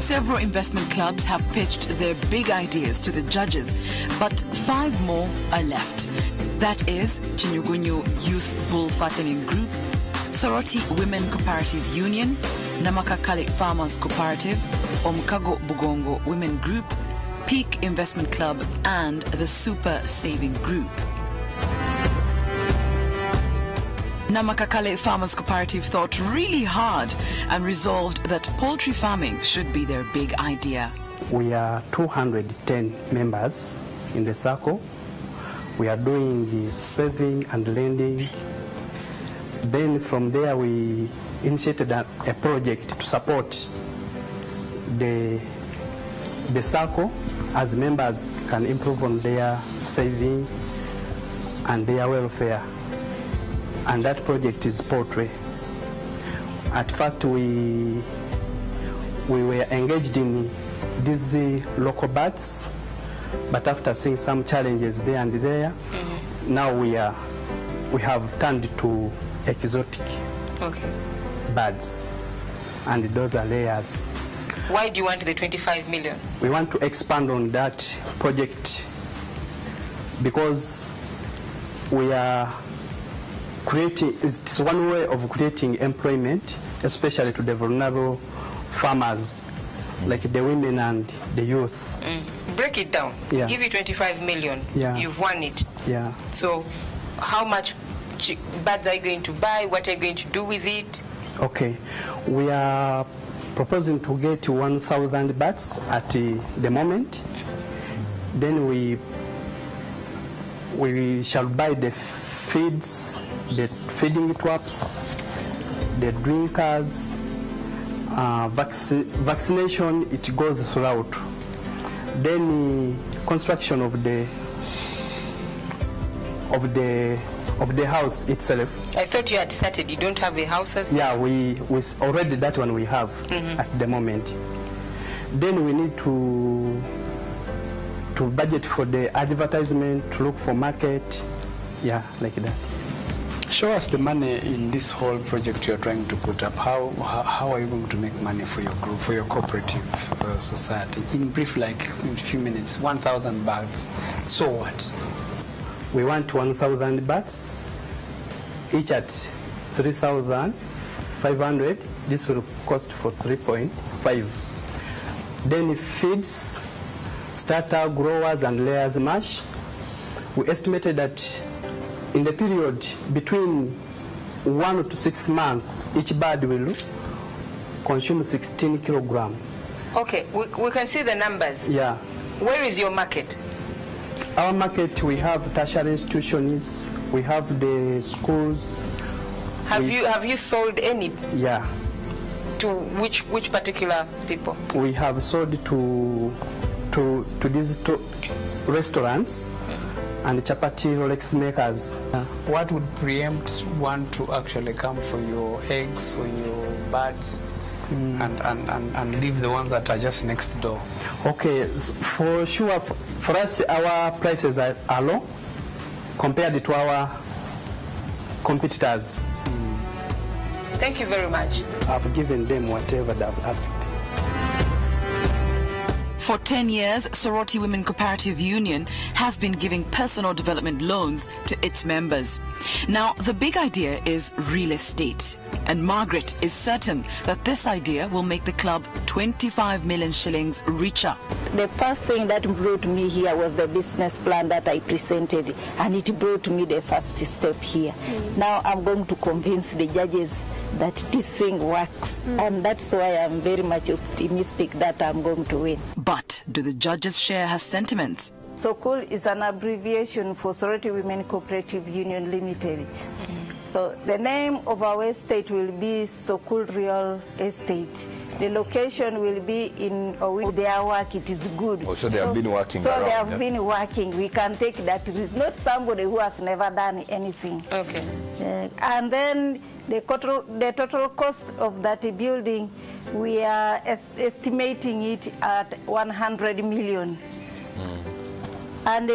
Several investment clubs have pitched their big ideas to the judges, but 5 more are left. That is Chinyugunyu Youth Bull Fattening Group, Soroti Women Cooperative Union, Namakakale Farmers Cooperative, Omkago Bugongo Women Group, Peak Investment Club, and the Super Saving Group. Namakakale Farmers Cooperative thought really hard and resolved that poultry farming should be their big idea. We are 210 members in the circle. We are doing the saving and lending. Then from there we initiated a project to support the circle as members can improve on their saving and their welfare. And that project is poultry. At first we were engaged in these local birds, but after seeing some challenges there and there, now we have turned to exotic birds, and those are layers. Why do you want the 25 million? We want to expand on that project because we are creating, it's one way of creating employment, especially to the vulnerable farmers, like the women and the youth. Break it down. Yeah. Give you 25 million. Yeah. You've won it. Yeah. So how much birds are you going to buy? What are you going to do with it? Okay. We are proposing to get 1,000 birds at the moment. Then we shall buy the feeds, the feeding traps, the drinkers, vaccination, it goes throughout. Then construction of the house itself. I thought you had started. You don't have a house as yet? Yeah, we already, that one we have at the moment. Then we need to budget for the advertisement, to look for market, yeah, like that. Show us the money in this whole project you're trying to put up. How are you going to make money for your group, for your cooperative society? In brief, like in a few minutes, 1,000 birds. So what? We want 1,000 birds, each at 3,500. This will cost for 3.5. Then feeds, starter, growers, and layers mash. We estimated that in the period between 1 to 6 months, each bird will consume 16 kilograms. Okay, we can see the numbers. Yeah. Where is your market? Our market, we have tertiary institutions, we have the schools. Have you sold any? Yeah. To which particular people? We have sold to these restaurants and chapati Rolex makers. What would preempt one to actually come for your eggs, for your birds, and leave the ones that are just next door? Okay, for sure, for us, our prices are low compared to our competitors. Thank you very much. I've given them whatever they've asked. For 10 years, Soroti Women Cooperative Union has been giving personal development loans to its members. Now, the big idea is real estate. And Margaret is certain that this idea will make the club 25 million shillings richer. The first thing that brought me here was the business plan that I presented, and it brought me the first step here. Now I'm going to convince the judges that this thing works, and that's why I'm very much optimistic that I'm going to win. But do the judges share her sentiments? SOCOL is an abbreviation for Soroti Women Cooperative Union Limited. So the name of our estate will be SOCOL Real Estate. The location will be in their work. It is good. Oh, so they have been working. So around, they have been working. We can take that. It is not somebody who has never done anything. Okay. And then the total cost of that building, we are estimating it at 100 million. And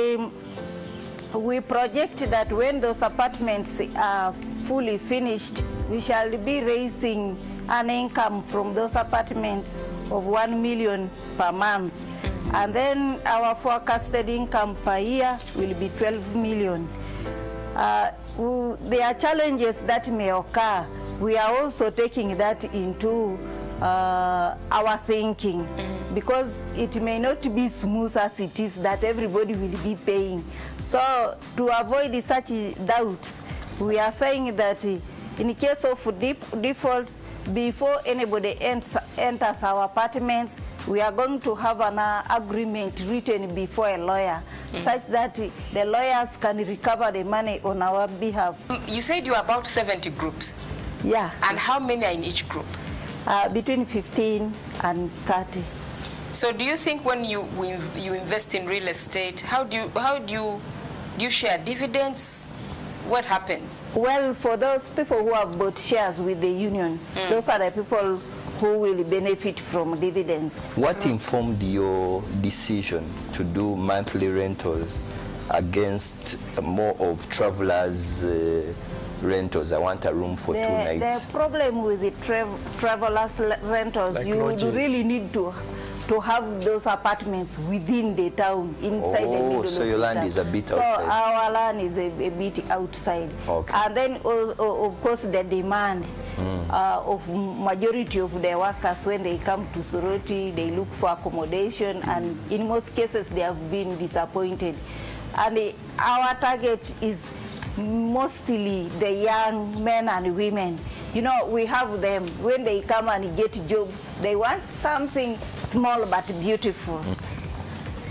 we project that when those apartments are fully finished, we shall be raising an income from those apartments of 1 million per month. And then our forecasted income per year will be 12 million. There are challenges that may occur. We are also taking that into our thinking, because it may not be smooth as it is that everybody will be paying. So to avoid such doubts, we are saying that in case of defaults, before anybody enters our apartments, we are going to have an agreement written before a lawyer, such that the lawyers can recover the money on our behalf. You said you are about 70 groups. Yeah. And how many are in each group? Between 15 and 30. So do you think when you invest in real estate, how do you share dividends? What happens? Well, for those people who have bought shares with the union, those are the people who will benefit from dividends. What informed your decision to do monthly rentals against more of travelers' rentals? I want a room for 2 nights. The problem with the travelers' rentals, like you really need to have those apartments within the town, inside the middle. So your land is a bit outside. So our land is a bit outside. Okay. And then, of course, the demand of majority of the workers, when they come to Soroti, they look for accommodation, and in most cases, they have been disappointed. And our target is mostly the young men and women. You know, we have them, when they come and get jobs, they want something small but beautiful.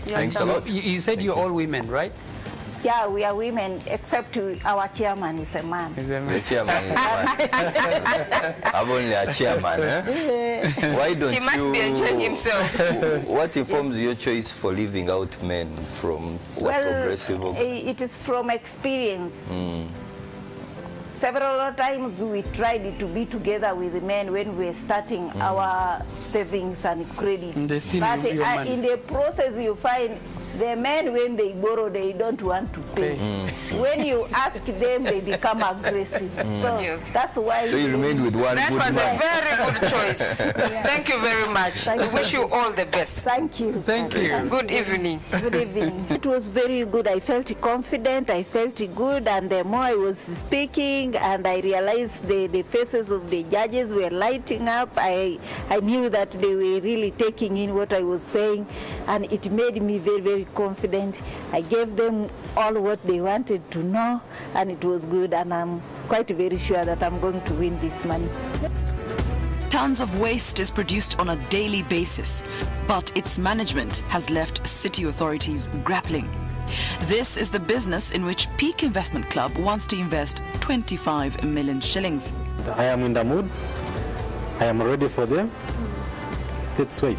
Thanks a lot. You said you're all women, right? Yeah, we are women, except our chairman is a man. The chairman is a man. I'm only a chairman, eh? Why don't he must be enjoying himself. What informs your choice for leaving out men from what progressive? It is from experience. Several times we tried to be together with the men when we were starting our savings and credit. But in the process, you find the men, when they borrow, they don't want to pay. When you ask them, they become aggressive. So that's why. So you remained with one that good man. That was a very good choice. Thank you very much. We wish you all the best. Thank you. Thank you. Good evening. Good evening. It was very good. I felt confident. I felt good. And the more I was speaking, and I realized the faces of the judges were lighting up, I knew that they were really taking in what I was saying. And it made me very, very confident. I gave them all what they wanted to know, and it was good, and I'm quite very sure that I'm going to win this money. Tons of waste is produced on a daily basis, but its management has left city authorities grappling. This is the business in which Peak Investment Club wants to invest 25 million shillings. I am in the mood. I am ready for them. Let's wait.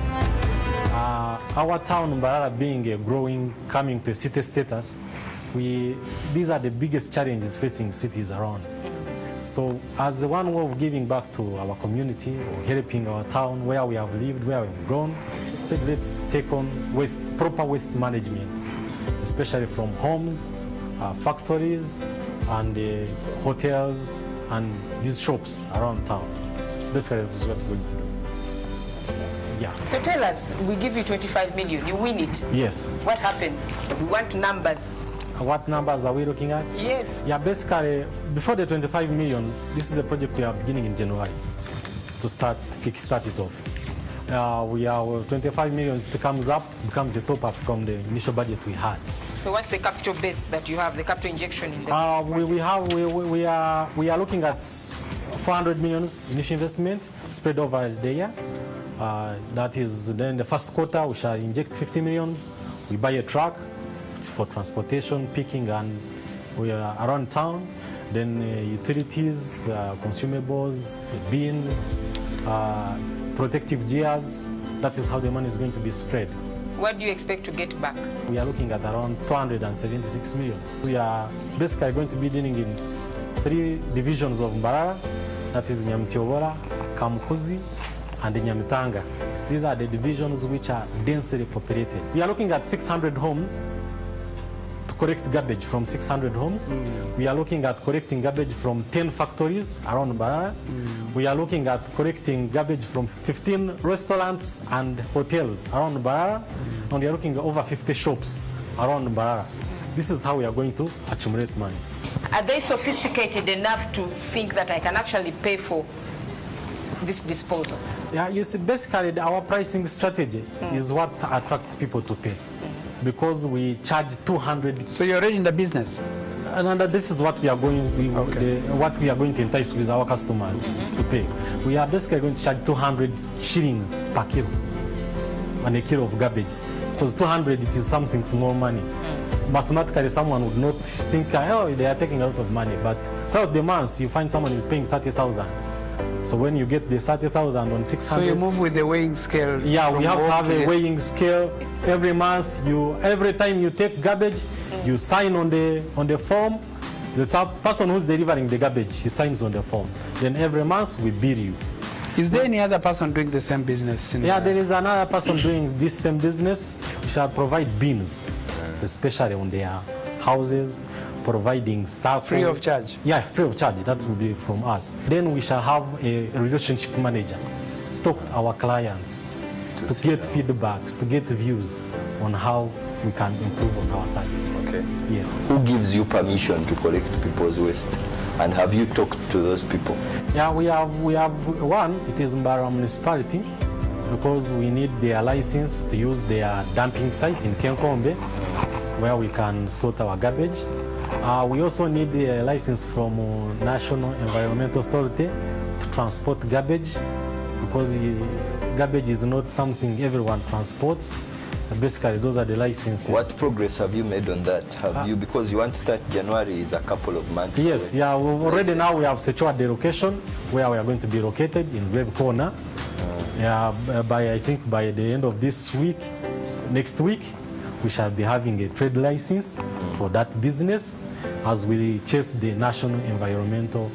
Our town, Mbarara, being a growing, coming to city status, these are the biggest challenges facing cities around. So as one way of giving back to our community, or helping our town where we have lived, where we've grown, said let's take on proper waste management, especially from homes, factories, and hotels, and these shops around town. Basically, this is what we're going to do. Yeah. So tell us, we give you 25 million, you win it. Yes. What happens? We want numbers. What numbers are we looking at? Yes. Yeah, basically, before the 25 millions, this is a project we are beginning in January to kick-start it off. We are 25 millions becomes the top-up from the initial budget we had. So what's the capital base that you have, the capital injection in the we are looking at 400 millions initial investment spread over the year. That is, then the first quarter we shall inject 50 millions. We buy a truck. It's for transportation, picking, and we are around town. Then utilities, consumables, bins, protective gears. That is how the money is going to be spread. What do you expect to get back? We are looking at around 276 million. We are basically going to be dealing in 3 divisions of Mbarara. That is Nyamtyobora, Kamukuzi, and Nyamitanga. These are the divisions which are densely populated. We are looking at 600 homes to collect garbage from 600 homes. We are looking at collecting garbage from 10 factories around Mbarara. We are looking at collecting garbage from 15 restaurants and hotels around Mbarara. And we are looking at over 50 shops around Mbarara. This is how we are going to accumulate money. Are they sophisticated enough to think that I can actually pay for this disposal? Yeah, you see, basically our pricing strategy is what attracts people to pay, because we charge 200. So you're already in the business? And this is what we are going, what we are going to entice with our customers to pay. We are basically going to charge 200 shillings per kilo on a kilo of garbage, because 200 it is something small money. Mathematically, someone would not think, oh, they are taking a lot of money, but throughout the months, you find someone is paying 30,000. So when you get the 30,000 on 600... So you move with the weighing scale? Yeah, we have to have a weighing scale. Every month, every time you take garbage, you sign on the form. The person who's delivering the garbage, he signs on the form. Then every month, we bill you. Is there any other person doing the same business? Yeah, there is another person doing this same business. We shall provide bins, especially on their houses, providing circle. Free of charge? Yeah, free of charge. That will be from us. Then we shall have a relationship manager, talk to our clients, to get feedbacks, to get views on how we can improve on our service. Okay. Yeah. Who gives you permission to collect people's waste? And have you talked to those people? Yeah, we have one. It is Mbarara municipality, because we need their license to use their dumping site in Kenkombe, where we can sort our garbage. We also need a license from National Environmental Authority to transport garbage, because garbage is not something everyone transports. Basically, those are the licenses. What progress have you made on that? Have you, because you want to start January is a couple of months Yes, away. yeah, already now we have secured the location where we are going to be located in Web Corner. Yeah, I think by the end of this week, next week, we shall be having a trade license for that business, as we chase the National Environmental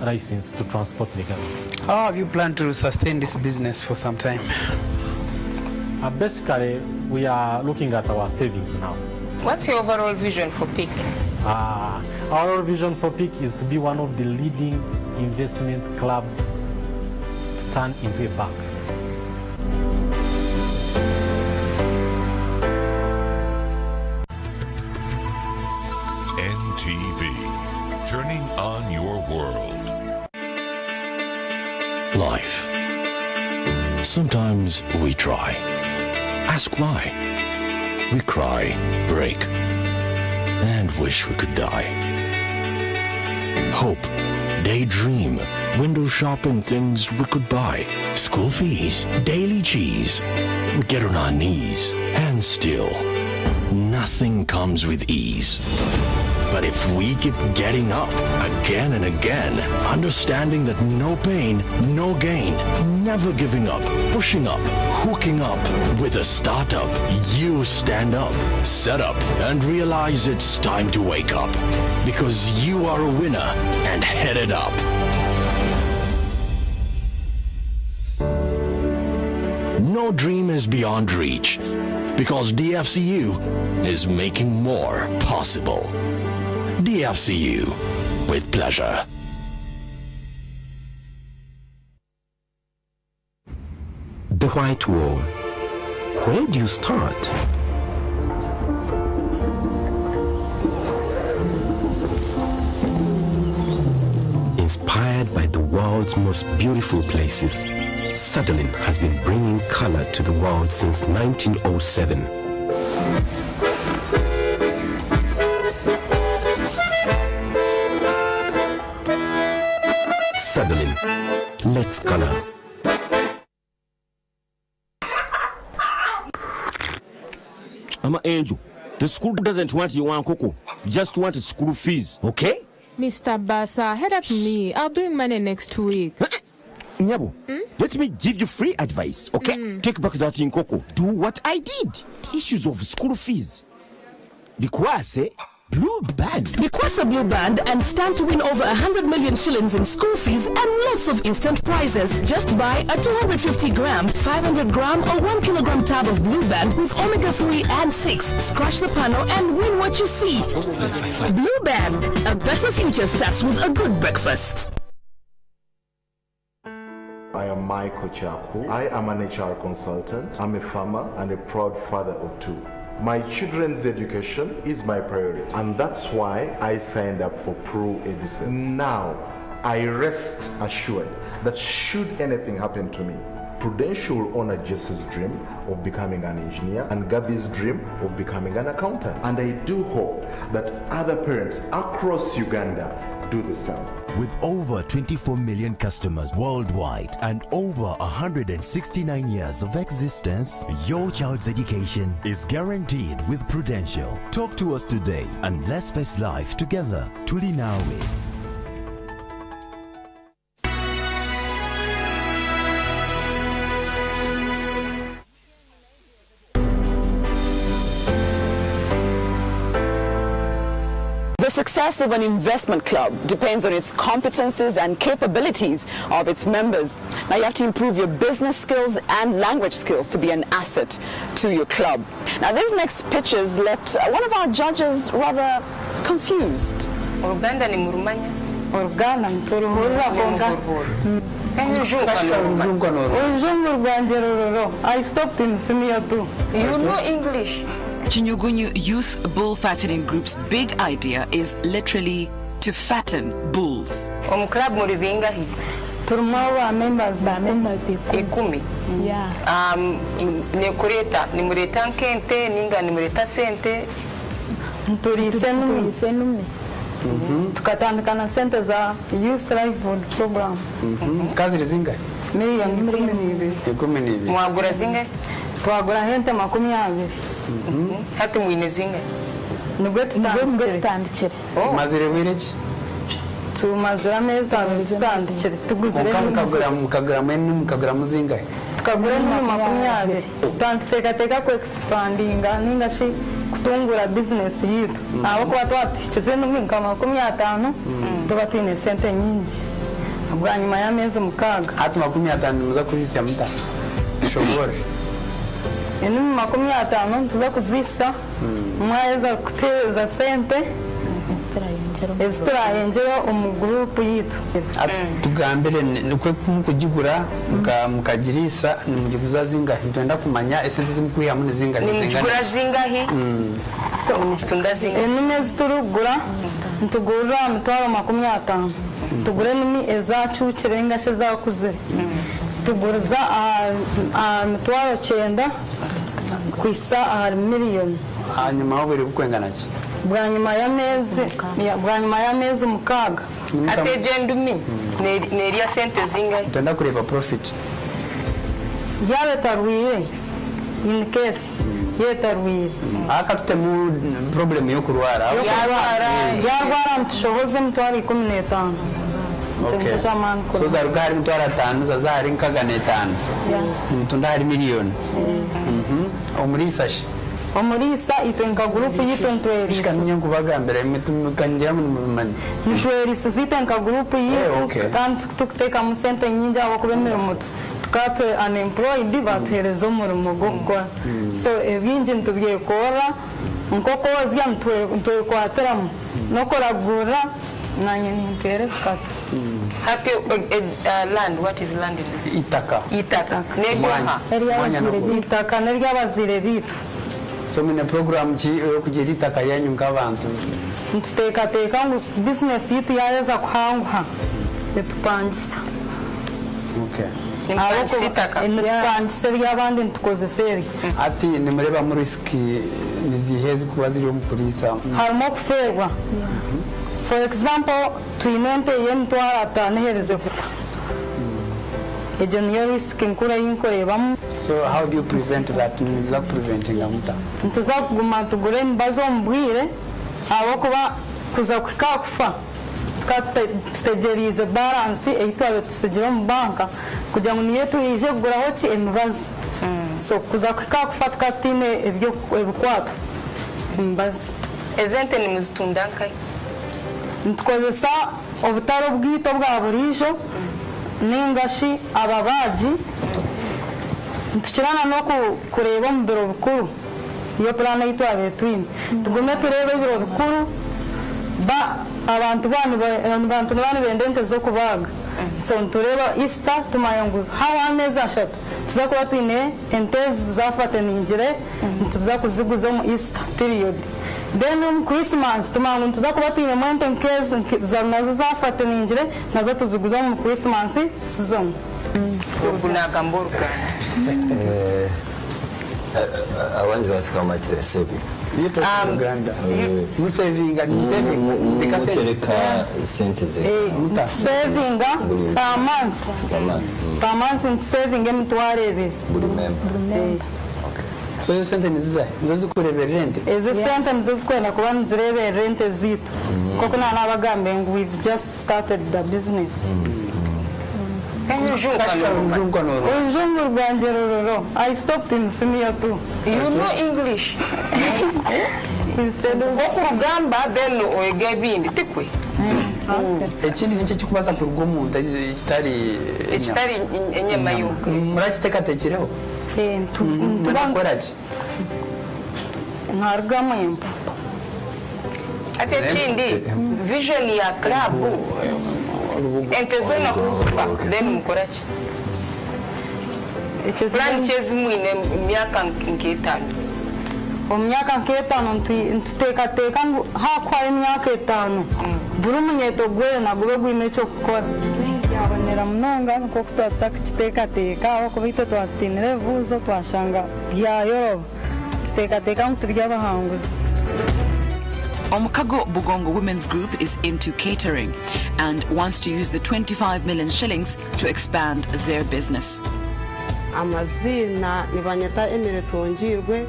license to transport the garbage. How have you planned to sustain this business for some time? Basically, we are looking at our savings now. What's your overall vision for PIC? Our vision for PIC is to be one of the leading investment clubs to turn into a bank. NTV, turning on your world. Life. Sometimes we try. Ask why. We cry, break, and wish we could die. Hope, daydream, window shopping things we could buy. School fees, daily cheese. We get on our knees, and still, nothing comes with ease. But if we keep getting up again and again, understanding that no pain, no gain, never giving up, pushing up, hooking up with a startup, you stand up, set up, and realize it's time to wake up. Because you are a winner and headed up. No dream is beyond reach, because DFCU is making more possible. DFCU, with pleasure. The White Wall. Where do you start? Inspired by the world's most beautiful places, Sutherland has been bringing color to the world since 1907. Sutherland, let's color. I'm an angel. The school doesn't want you one cocoa, just want school fees, okay? Mr. Basa, head up me. I'll bring money next week. Nyabo, let me give you free advice, okay? Take back that in cocoa. Do what I did. Issues of school fees. Because Blue Band. Request a Blue Band and stand to win over 100 million shillings in school fees and lots of instant prizes. Just buy a 250 gram, 500 gram or 1 kilogram tab of Blue Band with omega-3 and 6. Scratch the panel and win what you see. Blue Band. A better future starts with a good breakfast. I am Michael Chaku. I am an HR consultant. I'm a farmer and a proud father of 2. My children's education is my priority, and that's why I signed up for Pro Education. Now, I rest assured that should anything happen to me, Prudential will honor Jesse's dream of becoming an engineer and Gabby's dream of becoming an accountant. And I do hope that other parents across Uganda do the same. With over 24 million customers worldwide and over 169 years of existence, your child's education is guaranteed with Prudential. Talk to us today and let's face life together. Tuli nawe. The success of an investment club depends on its competencies and capabilities of its members. Now you have to improve your business skills and language skills to be an asset to your club. Now these next pictures left one of our judges rather confused. Uganda ni murumanya. Organa mturuhura bonga. I stopped in senior too. You know English? Chinyugunyu Youth Bull Fattening Group's big idea is literally to fatten bulls. Club murivinga hi. Turmawa members ikumi. Yeah. Ni kureta ni mureta nkente ninga ni mureta sente. Turisenumi. Tukatandikana sente za Youth Livelihood Program. Kazi zinga? Milioni 12. Mwagura zinga? Twagura hente 20. Hati mwine zinga? Nubwo tutandikire. Mazire wireki? Tumazira meza tutandikire tuguzire mukagura mukagura muzinga? Tukagura ni 20. Tanteka ku expandinga ningashi kutungura business yitu. Abo kwa twatishyize n'umwinga 50 tuba twine sente nyingi. Bwa nyuma y'amezi mukaga. Hati 50 muza kuzisya muta. Shobore. Eni 50 tuza kuzisa. Mwaweza kuteza sente. Ezitara yenjero umugrupu yitu. Tugambire nikwe kujigura mukagirisa nimugiguza zinga ntenda kumanya esente zimukwiya mune zinga nimugura zinga hi so nimutunda zinga enimezi turugura ntugura mutwaro 50 tugure nimi ezacu kirenga she zakuze tugurza mutwaro 9 kwisa miliyoni hanyuma ho biri kukwengana ki bwa nyuma y'amezi mukaga ategendumi neria sente zinga tenda kureba profit yabe tarwire in case yetarwire aka tutemu problem yo kurwara yarwara mtushoboze mtwari 15 okay so za rugari mtwara 5 za zari nkagane 5 mtunda hari miliyoni omurisashi omurisa itenka group yitontwerisa shikamye kubagambira mitumukanje mumani ntwerisa zitenka group yitu kandi tukuteka mu sente nyingi abo kubemera muto tukate unemployed baterezo umurimo gukora so ebinji ntubye kora nkoko wazya ntwe kwateramu no koragura nanye nimpere kata hati land what is land itaka itaka neryabazire bitu so mine program ki yo kugira itaka yanyu ngabantu ntuteka ngo business yitu yaweza kuhangwa etupangisa okay impangisa ry'abandi ntukoze seri ati nimureba mu risk nizihezi kuba ziri mu polisa harimo kuferwa for example tuinente yentwara tanehereze kufa ejo niyo risk nkura yinkorebamo so how do you prevent that niza preventing amuta ntuzakuguma tugure mbazo mbwire abo kuba kuza kwikakufa tutegerize balance eyitwabe tusigira mu banka kugira ngo niyo tuyije kuguraho ki emibazi so kuza kwikakufa tukatine ebyo ebikwato mbazi ezente ni muzitundankai ntukozesa obutaro bwito bwa burijo ningashi ababaji ntukirana no kureba mu biro bikuru iyo plana yito abetwini tugume turebe ibiro bikuru ba abantu bani bendente zo kubaga so ntureba Easter tumayangu hawa amezi ashatu tuzakuba twine entezi zafataningire tuza kuziguza mu Easter period. Then Christmas tumangu tuzakuba twine mwente nkezi nazo zafataningire nazo tuziguza mu Christmas season. Kunaga mboruka. I want to ask how much they're saving. Uganda. You saving and you saving because saving per month. Per month in saving emtwarebe. Okay. So the sentence is there. Nzozi kurebe rent. Is the sentence nzozi kwenda kuba nzirebe rent zitu. Koko na nabagambe we've just started the business. I stopped in senior too. You know English? Instead of Gamba, then Gabin, Tikwe. Ekindi nicyo kikubaza ku rugomo kitari in Yamayuka. Murachiteka tekireho. Tubakoraje. Ntarugamo impa. Ate kindi vision ya club entezona kuzufa then mukorache. Plan chezi mwine myaka nketano. Omyaka nketano ntuteka hakwa imyaka etano. Buri munyeto gwe na gube gwine cyo gukora. Yabonera munonga ko kutataka aho kubita twatinire vuzo twashanga byayo. Teka muturya bahanguza. Omukago Bugongo Women's Group is into catering and wants to use the 25 million shillings to expand their business. Amazina nibanyeta Emeretongirwe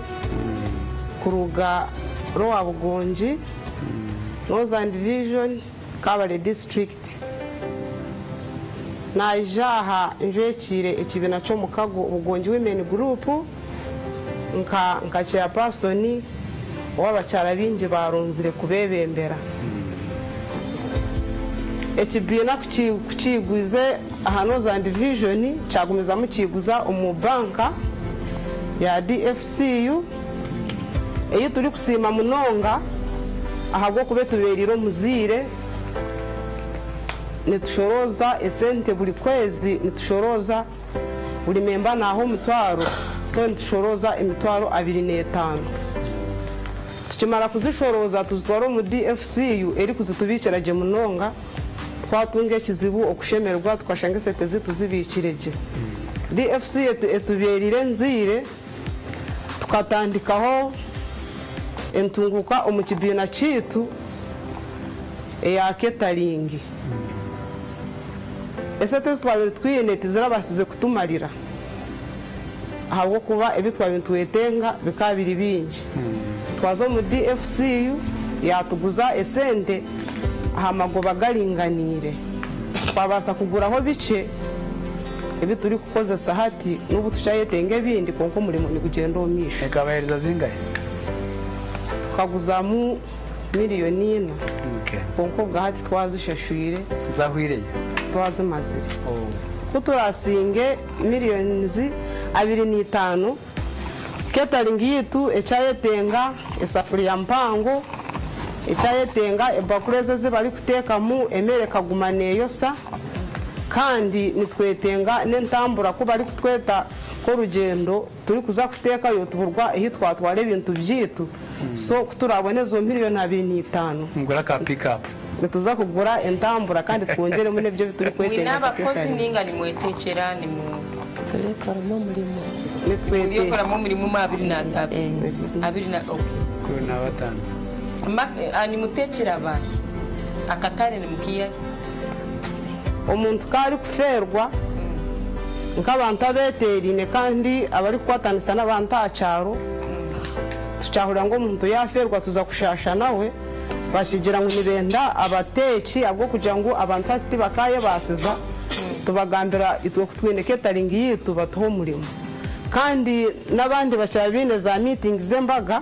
kuruga Roa Bugonji Northern Division Kabale District. Najaha njwekire ekibina cyo Mukago Bugonji Women Group nka chairperson w'abacyara binje barunzire kubebembera. Ekibina kukiguze ahano za division cyagumiza mu kiguza umubanka ya DFCU eyo turi kusima munonga ahagwo kube tuberiro muzire nitushoroza esente buri kwezi nitushoroza buri memba naho mutwaro so nitushoroza imitwaro 25. Tukimara kuzishoroza tuzitwara mu DFCU eri kuzitubikiraje munonga twatunge kizibu okushemerwa twashanga sete zituzibikirije. DFCU etuberire nzire tukatandikaho entunguka omukibina kitu eya catering. Esete twabiri twine tizirabasize kutumarira. Ahubwo kuba ebitwa bitwetenga bikabiri bingi. Twazo mu DFCU yatuguza esente ahamagoba garinganire. Twabasa kuguraho bice ebi turi kukozesa hati n'ubu tucyayetenge bindi konko murimo ni kugenda omisha. Ekabahereza zingahe? Tukaguzamu miliyoni 4. Okay. Konko gahati twazishashwire zahwireye. Twazimazire. Kuturasinge miliyoni 25. Catering yitu echayetenga esafuriya mpango echayetenga ebakureze zibali kutekamu emere kagumane yosa kandi nitwetenga n'entambura ko bari kutweta ko rugendo turi kuza kuteka yo tuburwa ehitwa tware ibintu byitu so kuturaboneza miliyoni 25 ngura ka pick up tuza kugura entambura kandi twongeremo nebyo bituri kwetenga. N'abakozi ninga ni mwetekera ni mu telekaramo murimo nitwete yokoramo murimo 22 na okay kuna batanu ani mutekera bashi akatare ni mukiya omuntu kari kuferwa nk'abantu abeterine kandi abari kwatanisa n'abantu acaro tucyahura ngo umuntu yaferwa tuza kushasha nawe bashigira ngo nibenda abateki abwo kugira ngo abantu asiti bakaye basiza tubagambira itwe kutwine catering yitu batuho murimo kandi nabandi bacyabine za meeting zembaga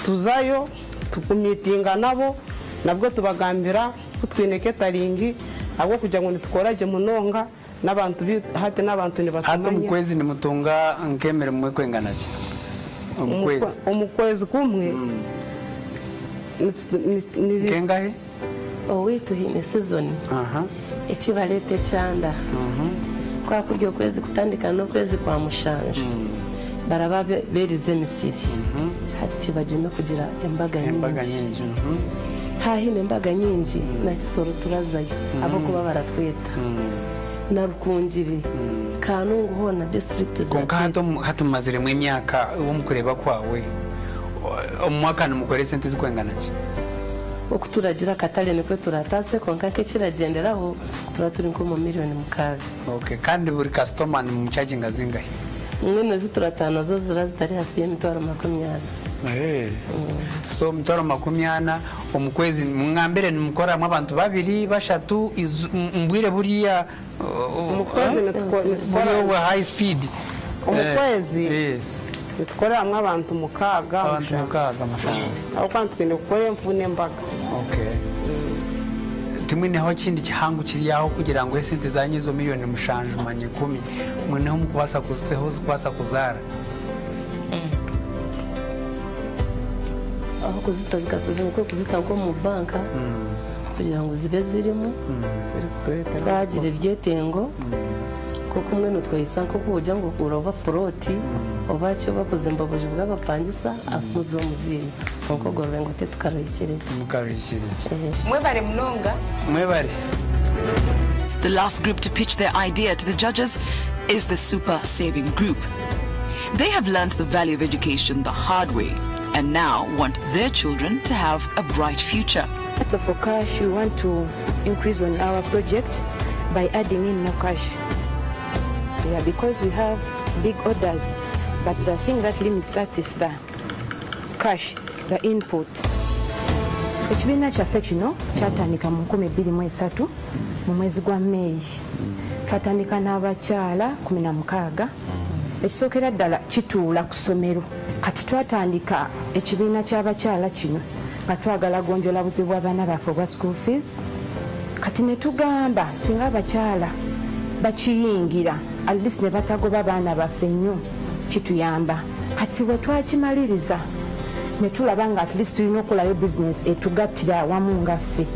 tuzayo tukumitinga nabo nabwo tubagambira kutwine catering abo kugira ngo nitukoraje munonga n'abantu hati n'abantu ni batumanye hati mukwezi ni mutunga nkemere mwe kwengana ki umukwezi kumwe ni kengahe owitu hine season ekibalete cyanda kwa kurya ukwezi kutandika no kwezi kwa mushanje baraba berize misiri hati kibaje no kugira embaga nyinshi hahine embaga nyingi na kisoro turazayo abo kuba baratweta na rukungiri kanungu hona district za hatu mazire mu myaka wo mukureba kwawe umwaka numukore sente zikwengana ki okuturagira katale nikwe turatase konka ke kiragenderaho turaturi nko mu miliyoni mukaga okay kandi buri customer ni mu charging azingahe mwene zituratana zo zirazitari hasi y'emitwaro 20 so mitwaro 20 omukwezi mwambere nimukora mu abantu babiri bashatu mbwire buriya umukwezi buriya high speed umukwezi tukora amwe abantu mukaga amashanyarazi aho kandi twine gukora mfune mbaga okay timwe naho kindi kihangu kiri yaho kugira ngo sente zanyizo miliyoni mushanje manye 10 mweneho mukubasa kuziteho zikubasa kuzara aho kuzita zikatuze uko kuzita ngo mu banka kugira ngo zibe zirimo twagire ibyetengo kuko umwe nutwayisa ko kujya ngo kurova proti obacyo bakoze mbaboje bw'abapangisa akuzo muziri nuko gorore ngo tetukarayikireke mwebare mnonga mwebare. The last group to pitch their idea to the judges is the Super Saving Group. They have learned the value of education the hard way and now want their children to have a bright future. For cash, we want to increase on our project by adding in more cash. Yeah, because we have big orders, but the thing that limits us is the cash, the input. Ekibiina kyaffe kino kyatandika mu 2023 mu mwezi gwa May. Twatandika n'abakyala 16. Ekisookera ddala kituula ku ssomero. Kati twatandika ekibiina ky'abakyala kino nga twagala gonjola buzibu bw'abaana baffe obwa school fees. Kati ne tugamba singa abakyala bakiyingira at least ne batagoba baana baffe nnyo kituyamba. Kati bwe twakimaliriza ne tulaba nga at least tulina okulayo business etugattira awamu nga ffe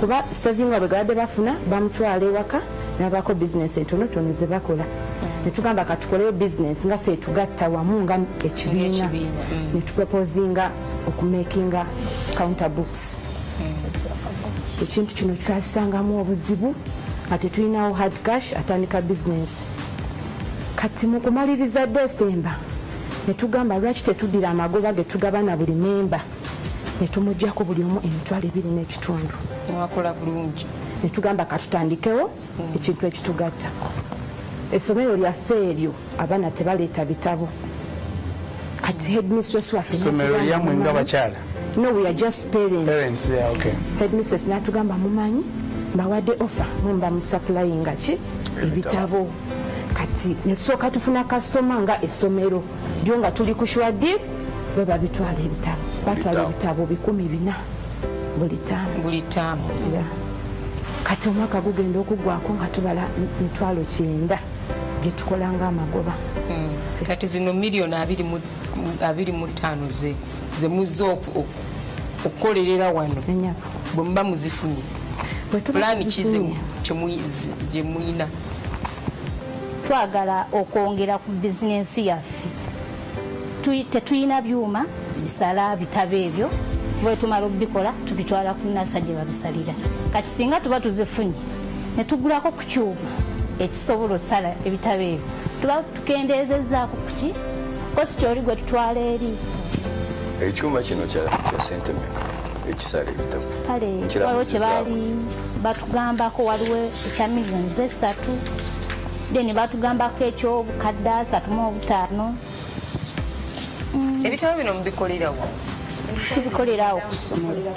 kuba saving nga begadde bafuna bamutwala ewaka n'abaako business entonotono ze bakola ne tugamba katukoleyo business nga ffe etugatta wamu nga ekibiina ne tuproposinga okumakinga counter books. Ekintu kino twasangamu obuzibu nga tetulinawo hard cash atandika business. Kati mu kumaliriza December ne tugamba lwaki tetuddira amagoba ge tugabana buli memba ne tumuggyako buli omu emitwalo 2.5. Wakola bulungi. Ne tugamba katutandikewo ekintu ekitugatta. Essomero lyaffe eryo abaana tebaleeta bitabo. Kati headmistress waffe essomero lyamwe ng'abakyala? No, we are just parents. Parents, yeah, okay. Headmistress n'atugamba mumanyi mbawadde offer mumba musupplyinga ki ebitabo. Kati netusooka tufuna customer nga essomero lyo nga tuli ku shwadi bwe babitwala ebitabo. Batwala ebitabo 100 buli taamu. Kati omwaka gugenda okugwako nga tubala 900 bye tukola ng'amagoba. Kati zino miliyoni 25 ze muzzo okukolerera wano bwe mba muzifunye pulaani kizimu gye muyina. Twagala okwongera ku bizinensi yaffe. Tetuyina byuma bisala bitabo ebyo bwe tumala obikola tubitwala ku nasa gye babisalira. Kati singa tuba tuzifunye ne tugulako ku kyuma ekisobola osala ebitabo ebyo tuba tukendeezezaako kuki kosi kyoli gwe tutwala eri. Ekyuma kino kya sente mmeka ekisala ebitabo? Kale waliwo kye baali batugambako waliwo ekya miliyoni 3. Then batugambako ekyobukadde 35. Ebitabo bino mubikolerawo? Tubikolerawo ku ssomero.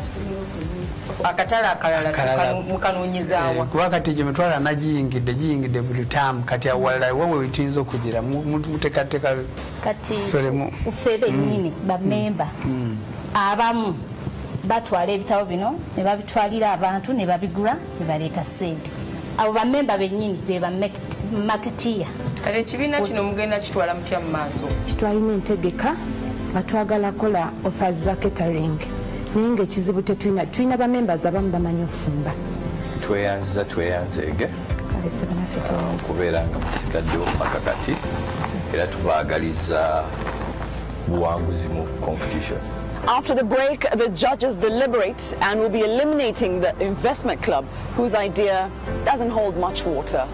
Akatale akalala mukanoonyezaawa? Kuba kati gye mitwala giyingidde buli taamu kati awalala wowe wetuyinza okugira muteekateeka kati uffe bennyini bamemba abamu batwala ebitabo bino ne babitwalira abantu ne babigula ne baleeta ssente. Abo bammemba bennyini be bamaketeer. Kale ekibiina kino mugenda kitwala mutya mu maaso? Twalina entegeka nga twagala kola offers za catering. Naye ng'ekizibu tulina bamembers abamu bamanyi ofumba. Tweyanzege kubeera nga musigaddewo makakati era tubaagaliza buwanguzi mu competition. After the break, the judges deliberate and will be eliminating the investment club, whose idea doesn't hold much water.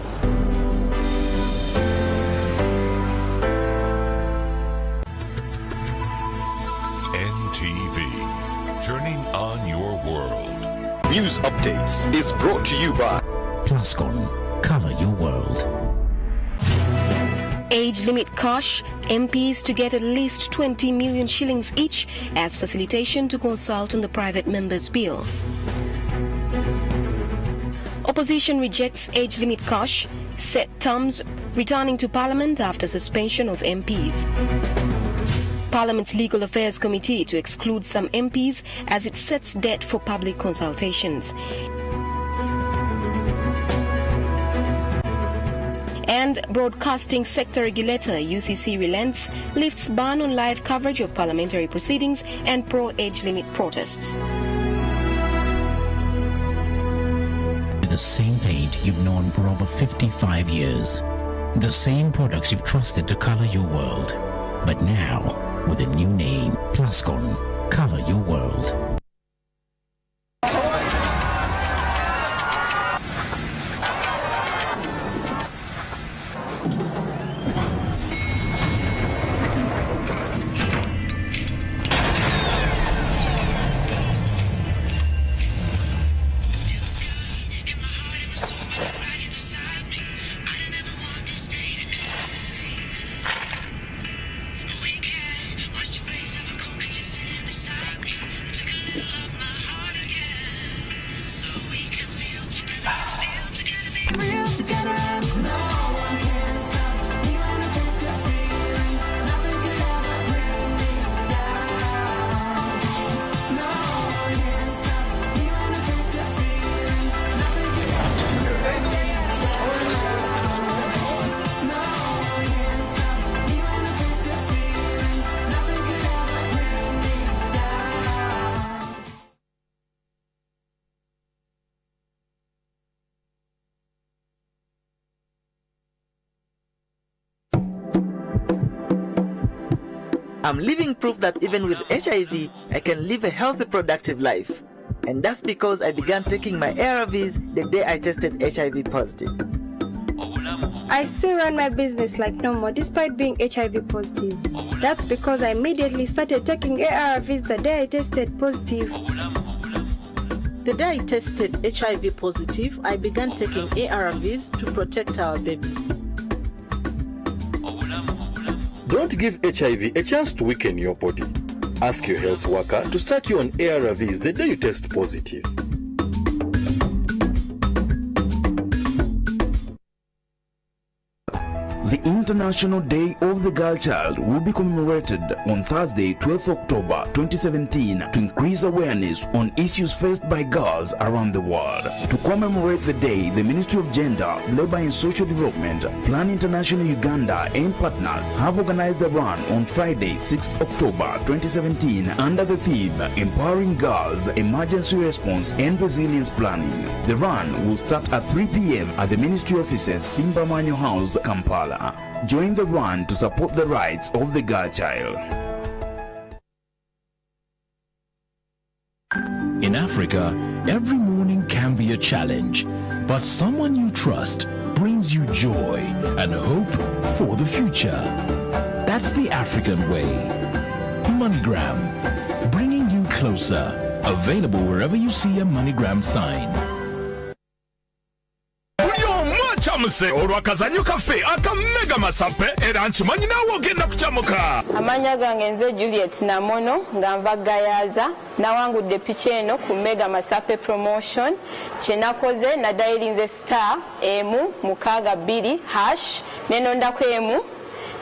NTV, turning on your world. News Updates is brought to you by Plascon, color your world. Age limit cash, MPs to get at least 20 million shillings each as facilitation to consult on the private members' bill. Opposition rejects age limit cash, set terms returning to Parliament after suspension of MPs. Parliament's Legal Affairs Committee to exclude some MPs as it sets date for public consultations. And broadcasting sector regulator UCC relents, lifts ban on live coverage of parliamentary proceedings and pro-age limit protests. The same paint you've known for over 55 years. The same products you've trusted to color your world. But now, with a new name, Plascon, color your world. I'm living proof that even with HIV, I can live a healthy, productive life. And that's because I began taking my ARVs the day I tested HIV positive. I still run my business like normal despite being HIV positive. That's because I immediately started taking ARVs the day I tested positive. The day I tested HIV positive, I began taking ARVs to protect our baby. Don't give HIV a chance to weaken your body. Ask your health worker to start you on ARVs the day you test positive. The International Day of the Girl Child will be commemorated on Thursday, 12th October 2017 to increase awareness on issues faced by girls around the world. To commemorate the day, the Ministry of Gender, Labour and Social Development, Plan International Uganda and partners have organized a run on Friday, 6th October 2017 under the theme Empowering Girls, Emergency Response and Resilience Planning. The run will start at 3 p.m. at the Ministry offices, Simba Manyo House, Kampala. Join the run to support the rights of the girl child. In Africa, every morning can be a challenge, but someone you trust brings you joy and hope for the future. That's the African way. MoneyGram, bringing you closer. Available wherever you see a MoneyGram sign. Chamuse olwakazanyo kaffe akamega masape era nkimanyi naawe ogenda kucamuka. Amanya gange nze Juliet Namono nga nva Gayaza nawangudde picha eno ku Mega Masape promotion kyenakoze na dialinze star emu 62# nenondako emu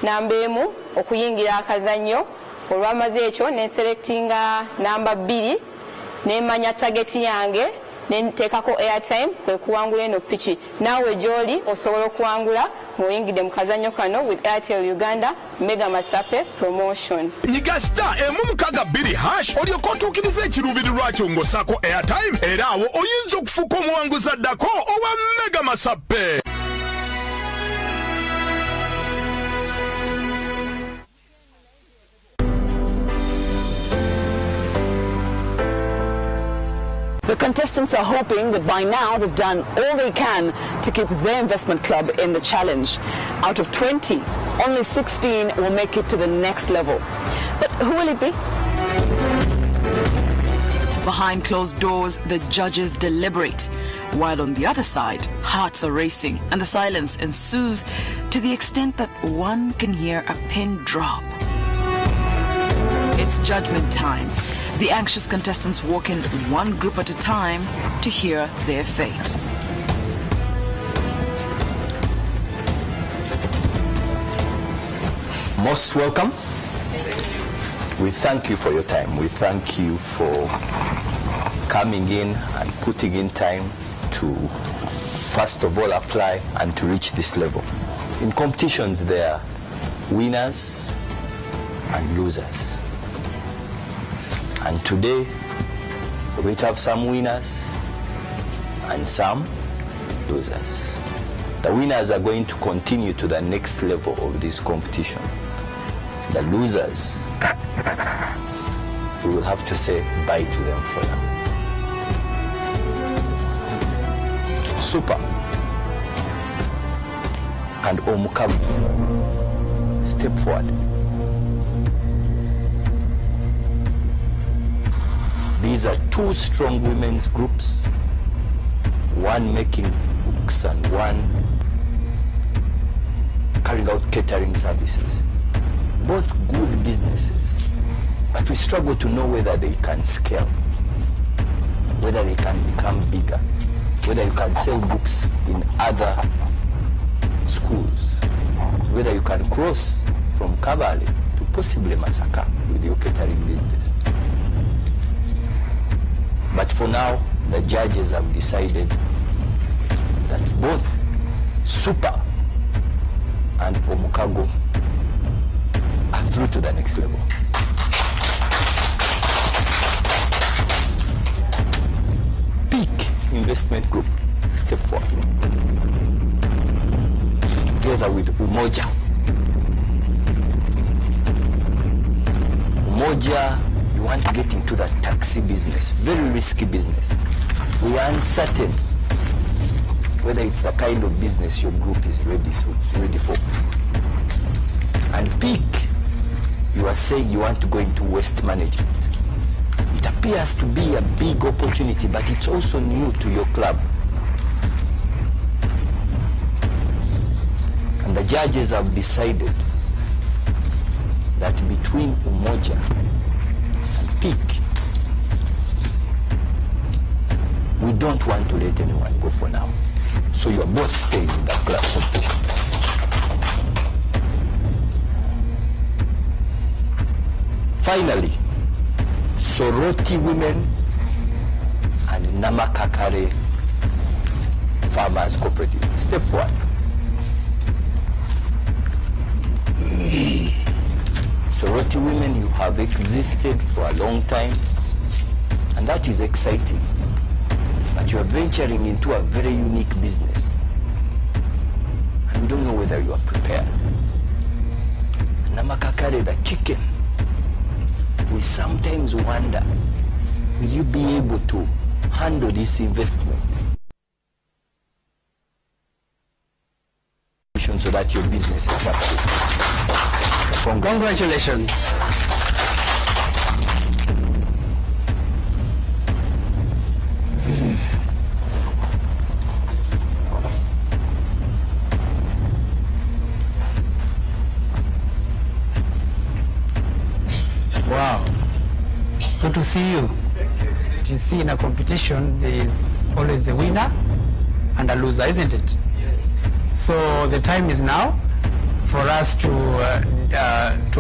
namba emu okuyingira akazanyo olwamaze ekyo ne selectinga namba 2 nemanya target yange nenteekako airtime kwe kuwangula eno piki naawe gy'oli osobola okuwangula ng'oyingidde mu kazannyo kano with Airtel Uganda Mega Masape promotion. Nyiga star *2 olyoka otuukiriza ekiruubirirwa kyo ng'ossaako airtime era awo oyinza okufuuka omuwanguzi addako owa Mega Masape. The contestants are hoping that by now they've done all they can to keep their investment club in the challenge. Out of 20, only 16 will make it to the next level. But who will it be? Behind closed doors, the judges deliberate, while on the other side, hearts are racing and the silence ensues to the extent that one can hear a pin drop. It's judgment time. The anxious contestants walk in one group at a time to hear their fate. Most welcome. We thank you for your time. We thank you for coming in and putting in time to first of all apply and to reach this level. In competitions there are winners and losers. And today, we're going to have some winners and some losers. The winners are going to continue to the next level of this competition. The losers, we will have to say bye to them for now. Super and Omukago, step forward. These are two strong women's groups, one making books and one carrying out catering services. Both good businesses, but we struggle to know whether they can scale, whether they can become bigger, whether you can sell books in other schools, whether you can cross from Kabale to possibly Masaka with your catering business. But for now, the judges have decided that both Super and Omukago are through to the next level. Peak Investment Group, step forward. Together with Umoja. Umoja, you want to get into the taxi business, very risky business. We are uncertain whether it's the kind of business your group is ready for. And Peak, you are saying you want to go into waste management. It appears to be a big opportunity, but it's also new to your club. And the judges have decided that between Umoja and Peak, we don't want to let anyone go for now. So you are both staying in the club competition. Finally, Soroti Women and Namakakare Farmers Cooperative. Step forward. Soroti Women, you have existed for a long time, and that is exciting. But you are venturing into a very unique business, and we don't know whether you are prepared. Namakakare, the chicken, we sometimes wonder, will you be able to handle this investment so that your business is successful? Congratulations. Wow, good to see you. You see, in a competition, there is always a winner and a loser, isn't it? So the time is now for us to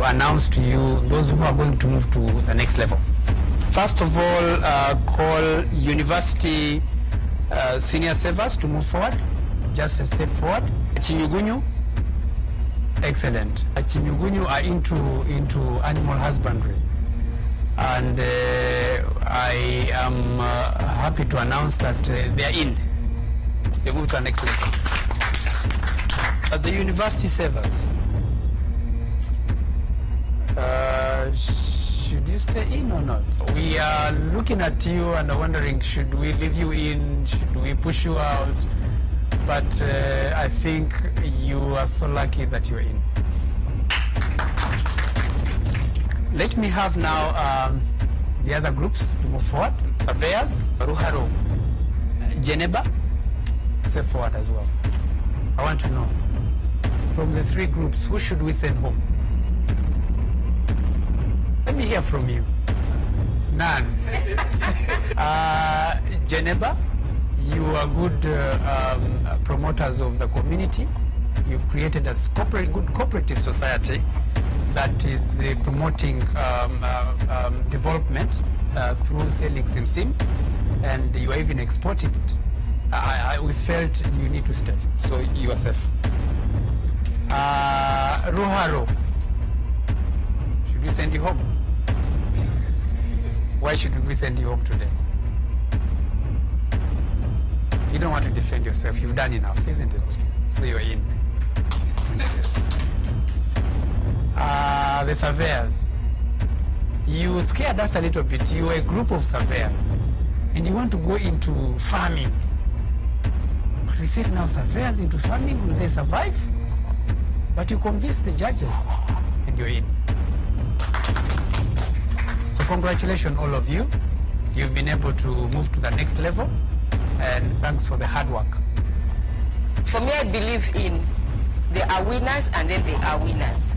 announce to you those who are going to move to the next level. First of all, call university senior servers to move forward, just a step forward. Chinyugunyu, excellent. Chinyugunyu are into animal husbandry, and I am happy to announce that they are in. They move to the next level. The university servers, should you stay in or not? We are looking at you and wondering, should we leave you in? Should we push you out? But I think you are so lucky that you're in. Let me have now the other groups to move forward. Surveyors, Ruharo, Geneba, step forward as well. I want to know, from the three groups, who should we send home? Let me hear from you. None. Geneba, you are good promoters of the community. You've created a good cooperative society that is promoting development through selling sim, and you are even exporting it. We felt you need to stay, so you are safe. Ruharo, should we send you home? Why should we send you home today? You don't want to defend yourself. You've done enough, isn't it? So you're in. The surveyors, you scared us a little bit. You are a group of surveyors and you want to go into farming. But we said now, surveyors into farming, will they survive? But you convinced the judges and you're in. So congratulations all of you. You've been able to move to the next level, and thanks for the hard work. For me, I believe in there are winners and then there are winners.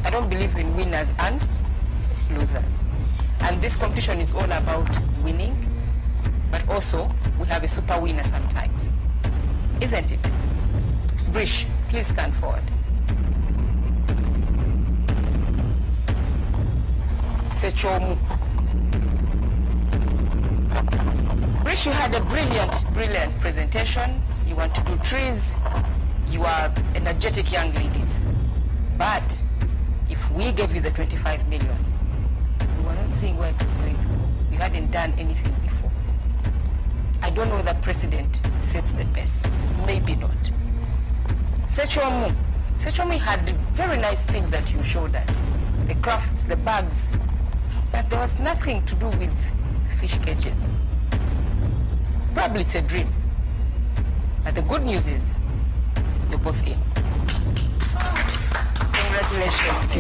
I don't believe in winners and losers. And this competition is all about winning, but also we have a super winner sometimes. Isn't it? Brish, please stand forward. Sechomu. Brish, you had a brilliant presentation. You want to do trees. You are energetic young ladies. But if we gave you the 25 million, we were not seeing where it was going to go. You hadn't done anything before. I don't know whether president sets the best. Maybe not. Sechomu had very nice things that you showed us. The crafts, the bags. But there was nothing to do with the fish cages. Probably it's a dream. But the good news is, you're both in. Congratulations.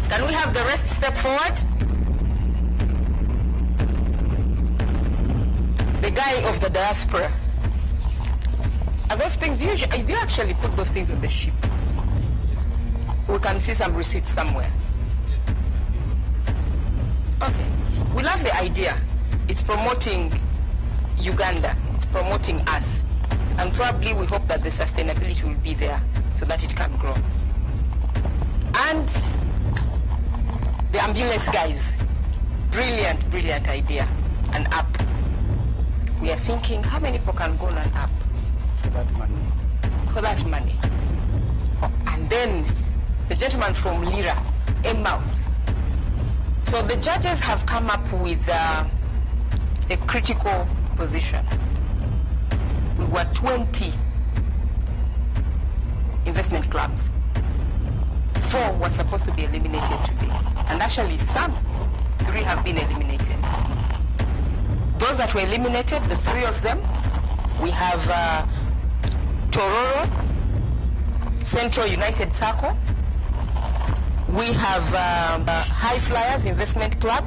Can we have the rest step forward? The guy of the diaspora. Are those things, do you actually put those things on the ship? We can see some receipts somewhere. Okay. We love the idea. It's promoting Uganda. It's promoting us. And probably we hope that the sustainability will be there so that it can grow. And the ambulance guys, brilliant idea, an app. We are thinking, how many people can go on an app? For that money. For that money. And then the gentleman from Lira, a mouse. So the judges have come up with a critical position. We were 20 investment clubs. 4 were supposed to be eliminated today. And actually 3 have been eliminated. Those that were eliminated, the 3 of them, we have Tororo, Central United Circle, we have High Flyers Investment Club,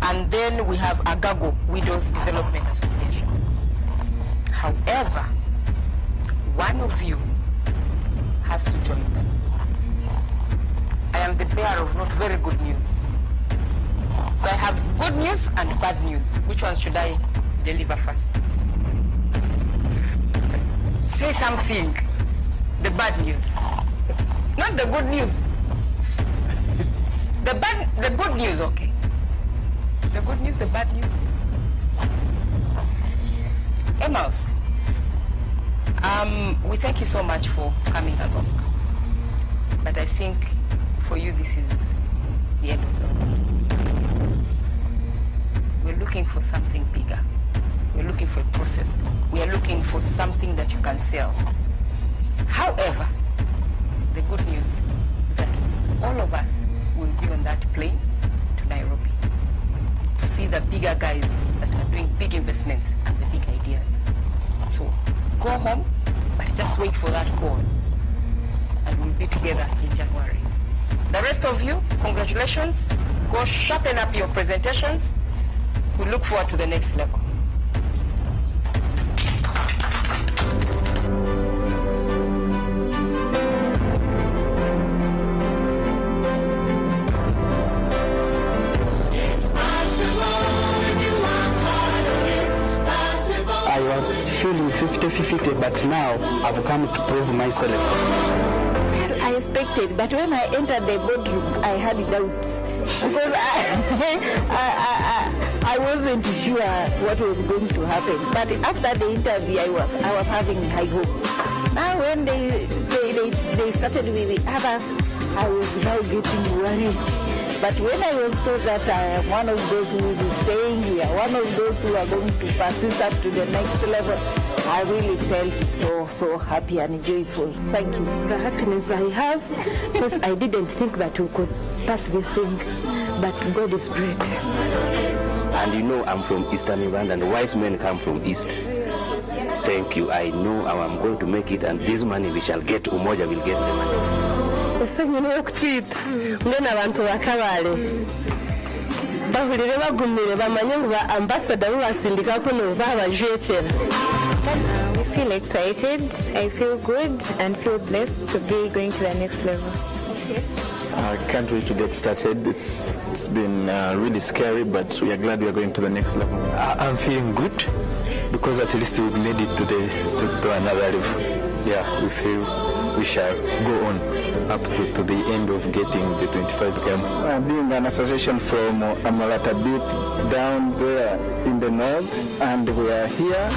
and then we have Agago, Widows Development Association. However, one of you has to join them. I am the bearer of not very good news. So I have good news and bad news. Which one should I deliver first? Say something. The bad news. Not the good news. The good news, okay. The good news, the bad news. Emmaus, we thank you so much for coming along. But I think for you this is the end of the road. We're looking for something bigger. We're looking for a process. We are looking for something that you can sell. However, the good news is that all of us will be on that plane to Nairobi to see the bigger guys that are doing big investments and the big ideas. So go home, but just wait for that call, and we'll be together in January. The rest of you, congratulations. Go sharpen up your presentations. We look forward to the next level. I was feeling 50-50, but now I've come to prove myself. I expected, but when I entered the boardroom, I had doubts because I wasn't sure what was going to happen. But after the interview, I was having high hopes. Now when they started with the others, I was now getting worried. But when I was told that I am one of those who will be staying here, one of those who are going to persist up to the next level, I really felt so happy and joyful. Thank you. The happiness I have, because I didn't think that we could pass this thing, but God is great. And you know I'm from Eastern Uganda, and wise men come from East. Thank you. I know I'm going to make it, and this money we shall get, Umoja will get the money. Esanyuno okutwita ngena abantu bakabale bahulire bagumire bamanye ngo ba ambassador basindika kuno babajwekera. We feel excited, I feel good and feel blessed to be going to the next level. I can't wait to get started. It's been really scary, but we are glad we are going to the next level. I'm feeling good because at least we've made it to another level. Yeah, we feel we shall go on up to the end of getting the 25M. Being an association from Amalata deep down there in the north, and we are here.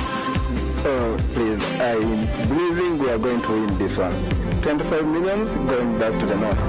Oh, please, I'm believing we are going to win this one. 25 millions going back to the north.